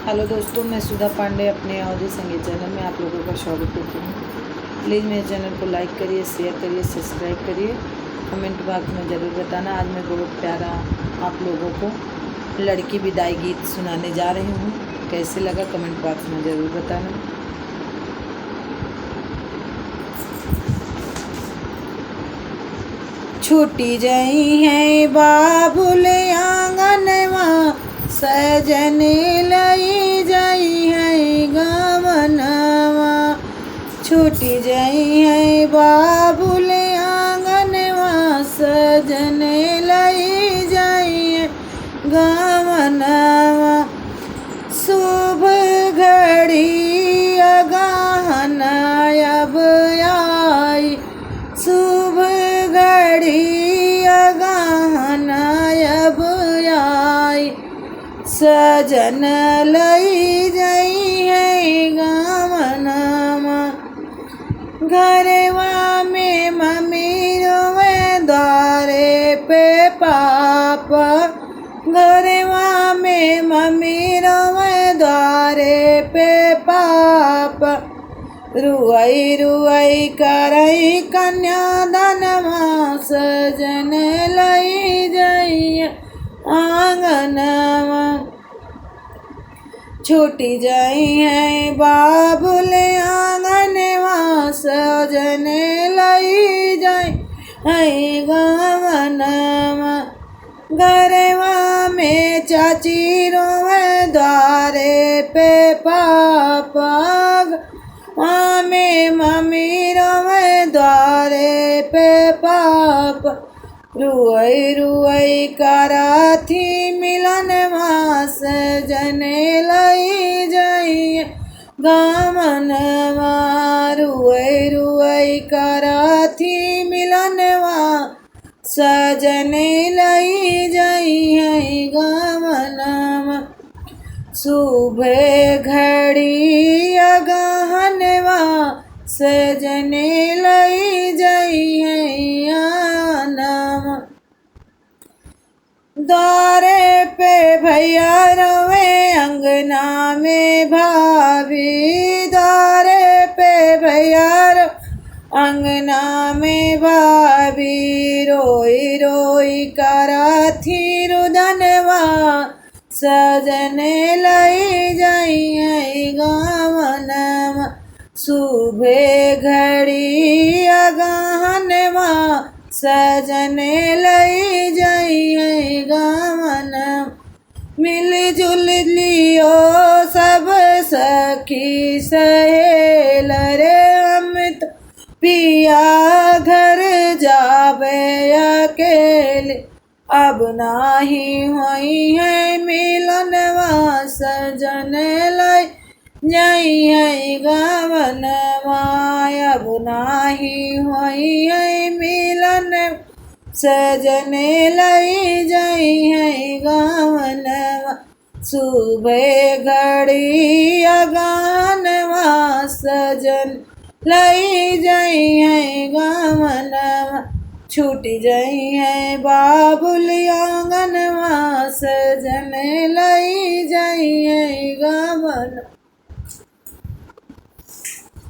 Hello दोस्तों, मैं सुधा पांडे अपने अवधि संगीत चैनल में आप लोगों का स्वागत करती हूँ। प्लीज़ मेरे चैनल को लाइक करिए, शेयर करिए, सब्सक्राइब करिए। कमेंट बॉक्स में ज़रूर बताना। आज मैं बहुत प्यारा आप लोगों को लड़की विदाई गीत सुनाने जा रही हूँ। कैसे लगा कमेंट बॉक्स में ज़रूर बताना। छूटी जई है बाबुल आंगनवा, सजन लई जाई है गवनवा। छूटी जई है बाबुल आंगनवा, सजन लई जाई है गवनवा। शुभ घड़ी अगहना अब आई, शुभ घड़ी अगहना अब आई। सजन लई जाई है गवनवा। घरवा में मम्मी रोवे, द्वारे पे पापा। घरवा में मम्मी रोवे, द्वारे पे पापा। रुआई रुआई करई कन्यादानवा, सजन लई जाई आंगनवा। छूटी जाई है बाबुल आंगनवा, सजन लई जाई है गवनवा। घरवा में चाची रोवे, द्वारे पे पापा। में मम्मी रोवे, द्वारे पे पापा। रुआई रुआई कराथी मिलनवा, सजन लई जाई गवनवा। रुआई रुआई कराथी मिलनवा, सजन लई जाई है गवनवा। सुबह घड़ी अगहनवा, सजन लई जाई है आनवा। द्वारे पे भैया रोवे, अंगना में भाभी। द्वारे पे भैया रो, अंगना में भाभी। रोई रोई कराथी रुदनवा, सजन लई जाई है गवनवा। सुबह घड़ी अगहनवा, सजन लई जाई है गवनवा। मिलजुल लियो सब सखी सहेल रे, अमित पिया घर जावे अकेले। अब नाही होई है मिलनवा, सजन लई जाई है गवनवा। अब नाही होई है मिलन, सजन लई जाई है गवनवा। सुबह घड़ी अगहनवा, सजन लई जाई है गवनवा। छूटी जाई है बाबुल आंगनवा, सजन लई जाई है गवनवा।